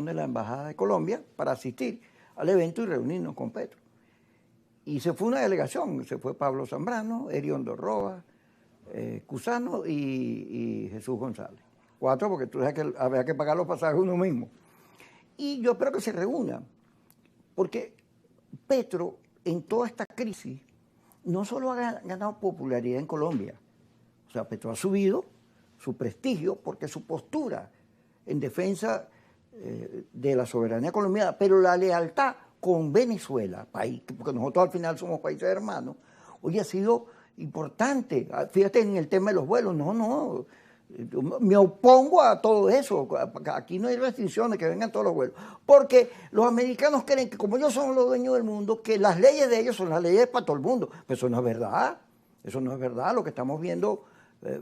de la Embajada de Colombia para asistir al evento y reunirnos con Petro. Y se fue una delegación, se fue Pablo Zambrano, Heriondo Roa, Cusano y Jesús González. 4, porque tú sabes que había que pagar los pasajes uno mismo. Y yo espero que se reúnan, porque Petro en toda esta crisis no solo ha ganado popularidad en Colombia, o sea, Petro ha subido su prestigio porque su postura en defensa de la soberanía colombiana, pero la lealtad con Venezuela, país, porque nosotros al final somos países hermanos, hoy ha sido importante. Fíjate en el tema de los vuelos, no, me opongo a todo eso. Aquí no hay restricciones, que vengan todos los vuelos. Porque los americanos creen que como ellos son los dueños del mundo, que las leyes de ellos son las leyes para todo el mundo. Pero eso no es verdad. Eso no es verdad. Lo que estamos viendo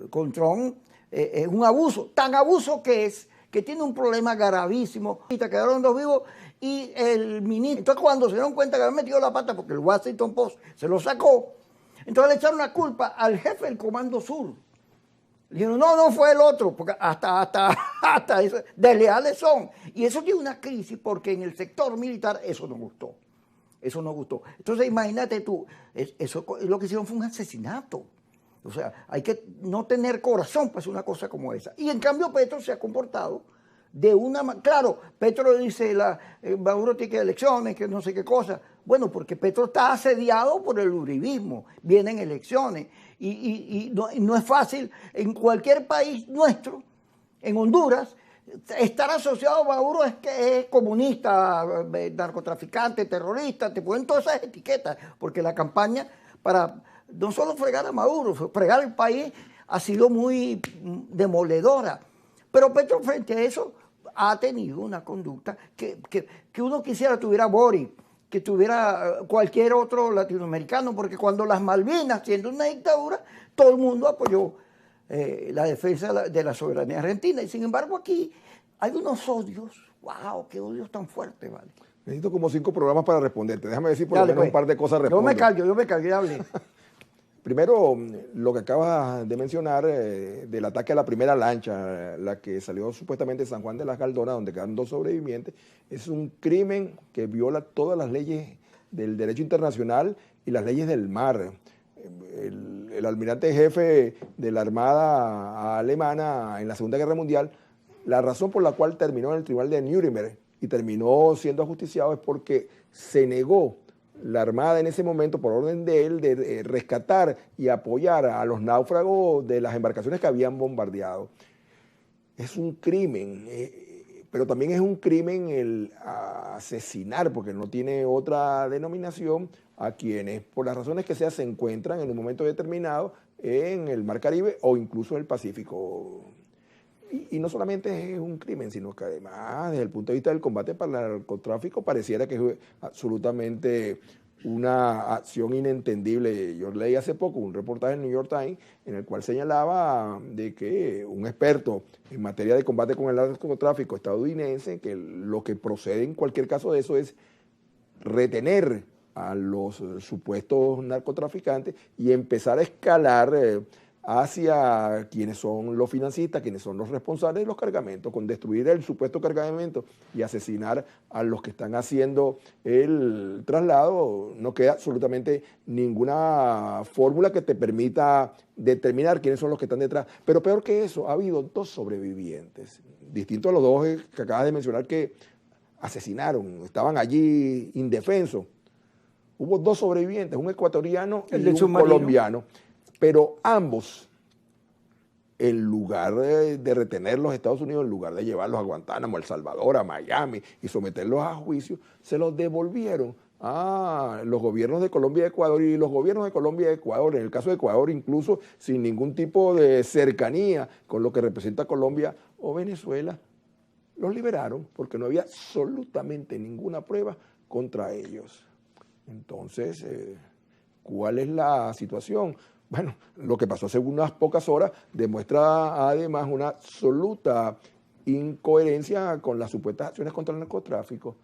con Trump es un abuso. Tan abuso que tiene un problema gravísimo. Y te quedaron 2 vivos y el ministro. Entonces cuando se dieron cuenta que habían metido la pata, porque el Washington Post se lo sacó, entonces le echaron la culpa al jefe del Comando Sur. Le dijeron, no fue el otro, porque hasta eso, desleales son. Y eso tiene una crisis porque en el sector militar eso no gustó. Eso no gustó. Entonces imagínate tú, eso lo que hicieron fue un asesinato. O sea, hay que no tener corazón para hacer una cosa como esa. Y en cambio Petro se ha comportado de una manera. Claro, Petro dice, Maduro tiene que elecciones, que no sé qué cosa. Bueno, porque Petro está asediado por el uribismo. Vienen elecciones. Y no es fácil en cualquier país nuestro, en Honduras, estar asociado a Maduro es que es comunista, narcotraficante, terrorista, te ponen todas esas etiquetas, porque la campaña para no solo fregar a Maduro, fregar el país ha sido muy demoledora. Pero Petro frente a eso ha tenido una conducta que uno quisiera tuviera Boric, que tuviera cualquier otro latinoamericano, porque cuando las Malvinas, siendo una dictadura, todo el mundo apoyó la defensa de la soberanía argentina. Y sin embargo aquí hay unos odios, wow, qué odios tan fuertes, ¿vale? Necesito como 5 programas para responderte. Déjame decir por lo menos pues, un par de cosas. Yo me callo, ya hablé. Primero, lo que acabas de mencionar del ataque a la primera lancha, la que salió supuestamente de San Juan de las Galdonas, donde quedaron 2 sobrevivientes, es un crimen que viola todas las leyes del derecho internacional y las leyes del mar. El almirante jefe de la Armada alemana en la Segunda Guerra Mundial, la razón por la cual terminó en el Tribunal de Nuremberg y terminó siendo ajusticiado es porque se negó la Armada en ese momento, por orden de él, de rescatar y apoyar a los náufragos de las embarcaciones que habían bombardeado. Es un crimen, pero también es un crimen el asesinar, porque no tiene otra denominación, a quienes, por las razones que sea, se encuentran en un momento determinado en el Mar Caribe o incluso en el Pacífico. Y no solamente es un crimen, sino que además, desde el punto de vista del combate para el narcotráfico, pareciera que es absolutamente una acción inentendible. Yo leí hace poco un reportaje en el New York Times en el cual señalaba de que un experto en materia de combate con el narcotráfico estadounidense, que lo que procede en cualquier caso de eso es retener a los supuestos narcotraficantes y empezar a escalar hacia quienes son los financistas, quienes son los responsables de los cargamentos, con destruir el supuesto cargamento y asesinar a los que están haciendo el traslado. No queda absolutamente ninguna fórmula que te permita determinar quiénes son los que están detrás. Pero peor que eso, ha habido 2 sobrevivientes, distintos a los 2 que acabas de mencionar que asesinaron, estaban allí indefensos. Hubo 2 sobrevivientes, un ecuatoriano y un colombiano. Pero ambos, en lugar de retenerlos a Estados Unidos, en lugar de llevarlos a Guantánamo, a El Salvador, a Miami y someterlos a juicio, se los devolvieron a los gobiernos de Colombia y Ecuador. Y los gobiernos de Colombia y Ecuador, en el caso de Ecuador, incluso sin ningún tipo de cercanía con lo que representa Colombia o Venezuela, los liberaron porque no había absolutamente ninguna prueba contra ellos. Entonces, ¿cuál es la situación? Bueno, lo que pasó hace unas pocas horas demuestra además una absoluta incoherencia con las supuestas acciones contra el narcotráfico.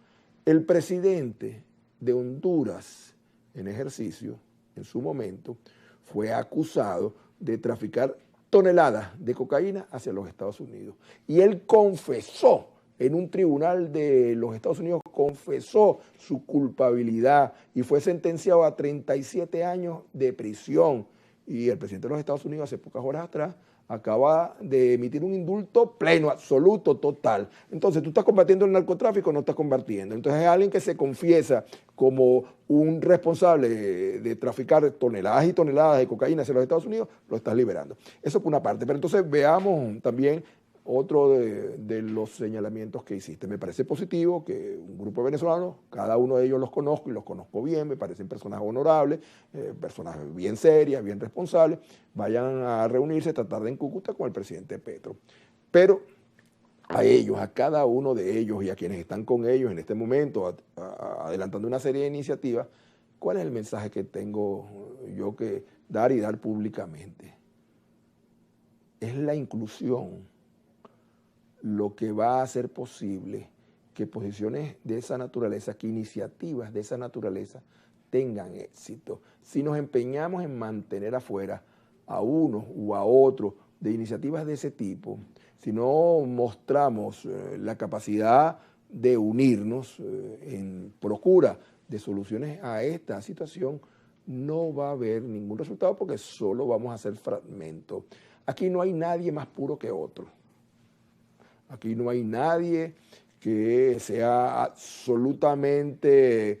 El presidente de Honduras en ejercicio, en su momento, fue acusado de traficar toneladas de cocaína hacia los Estados Unidos. Y él confesó en un tribunal de los Estados Unidos confesó su culpabilidad y fue sentenciado a 37 años de prisión. Y el presidente de los Estados Unidos hace pocas horas atrás acaba de emitir un indulto pleno, absoluto, total. Entonces, ¿tú estás combatiendo el narcotráfico o no estás combatiendo? Entonces, es alguien que se confiesa como un responsable de traficar toneladas y toneladas de cocaína hacia los Estados Unidos, lo estás liberando. Eso por una parte. Pero entonces veamos también otro de los señalamientos que hiciste. Me parece positivo que un grupo de venezolanos, cada uno de ellos los conozco y los conozco bien, me parecen personas honorables, personas bien serias, bien responsables, vayan a reunirse, tratar de en Cúcuta con el presidente Petro. Pero a ellos, a cada uno de ellos y a quienes están con ellos en este momento, adelantando una serie de iniciativas, ¿cuál es el mensaje que tengo yo que dar y dar públicamente? Es la inclusión lo que va a hacer posible que posiciones de esa naturaleza, que iniciativas de esa naturaleza tengan éxito. Si nos empeñamos en mantener afuera a uno u a otro de iniciativas de ese tipo, si no mostramos la capacidad de unirnos en procura de soluciones a esta situación, no va a haber ningún resultado porque solo vamos a hacer fragmentos. Aquí no hay nadie más puro que otro. Aquí no hay nadie que sea absolutamente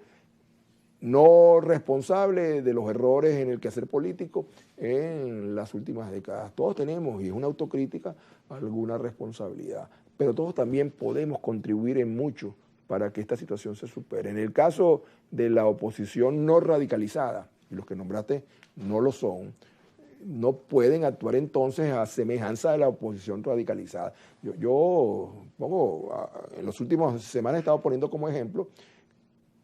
no responsable de los errores en el quehacer político en las últimas décadas. Todos tenemos, y es una autocrítica, alguna responsabilidad, pero todos también podemos contribuir en mucho para que esta situación se supere. En el caso de la oposición no radicalizada, y los que nombraste no lo son, no pueden actuar entonces a semejanza de la oposición radicalizada. Yo pongo, en las últimas semanas he estado poniendo como ejemplo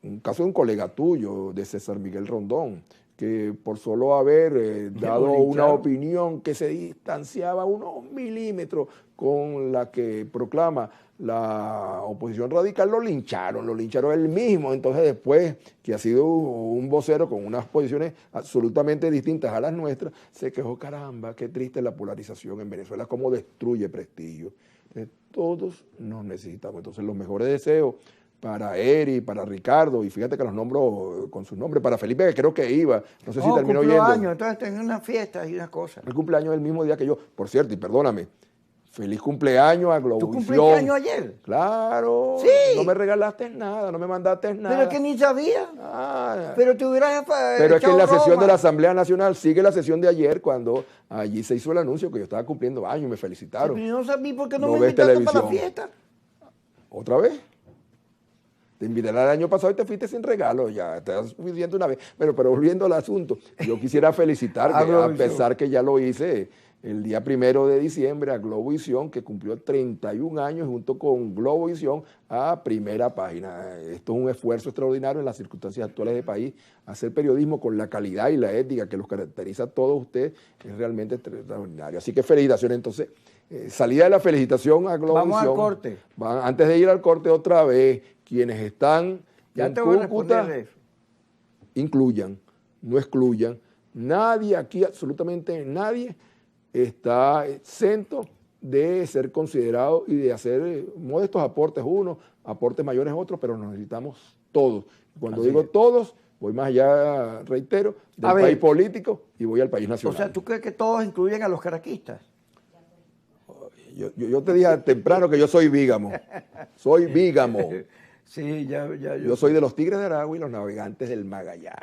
un caso de un colega tuyo, de César Miguel Rondón, que por solo haber dado una opinión que se distanciaba unos milímetros con la que proclama la oposición radical, lo lincharon él mismo. Entonces después, que ha sido un vocero con unas posiciones absolutamente distintas a las nuestras, se quejó, caramba, qué triste la polarización en Venezuela, cómo destruye prestigio. Entonces, todos nos necesitamos. Entonces los mejores deseos para Eri, para Ricardo, y fíjate que los nombro con sus nombres, para Felipe, que creo que iba, no sé si terminó yendo. Años, entonces tenía una fiesta y una cosa. El cumpleaños el mismo día que yo, por cierto, y perdóname, feliz cumpleaños a Globovisión. ¿Tú cumpliste años ayer? Claro. Sí. No me regalaste nada, no me mandaste nada. Pero es que ni sabía. Pero te hubieras Pero es que en la sesión de la Asamblea Nacional sigue la sesión de ayer, cuando allí se hizo el anuncio que yo estaba cumpliendo años y me felicitaron. Sí, pero yo no sabía por qué no me invitaste para la fiesta. ¿Otra vez? Te invité el año pasado y te fuiste sin regalo, ya estás suficiente una vez. Pero volviendo al asunto, yo quisiera felicitarte, a pesar que ya lo hice el día 1 de diciembre, a Globovisión, que cumplió 31 años junto con Globovisión a primera página. Esto es un esfuerzo extraordinario en las circunstancias actuales del país. Hacer periodismo con la calidad y la ética que los caracteriza a todos ustedes es realmente extraordinario. Así que felicitaciones. Entonces, salida de la felicitación a Globovisión. Vamos al corte. Antes de ir al corte otra vez, quienes están ya en te voy Cúcuta, a responder eso. Incluyan, no excluyan. Nadie aquí, absolutamente nadie, está exento de ser considerado y de hacer modestos aportes unos, aportes mayores otros, pero nos necesitamos todos. Cuando digo todos, voy más allá, reitero, del país político y voy al país nacional. O sea, ¿tú crees que todos incluyen a los caraquistas? Yo te dije temprano que yo soy bígamo. Soy bígamo. Sí, ya. Yo soy de los Tigres de Aragua y los Navegantes del Magallanes.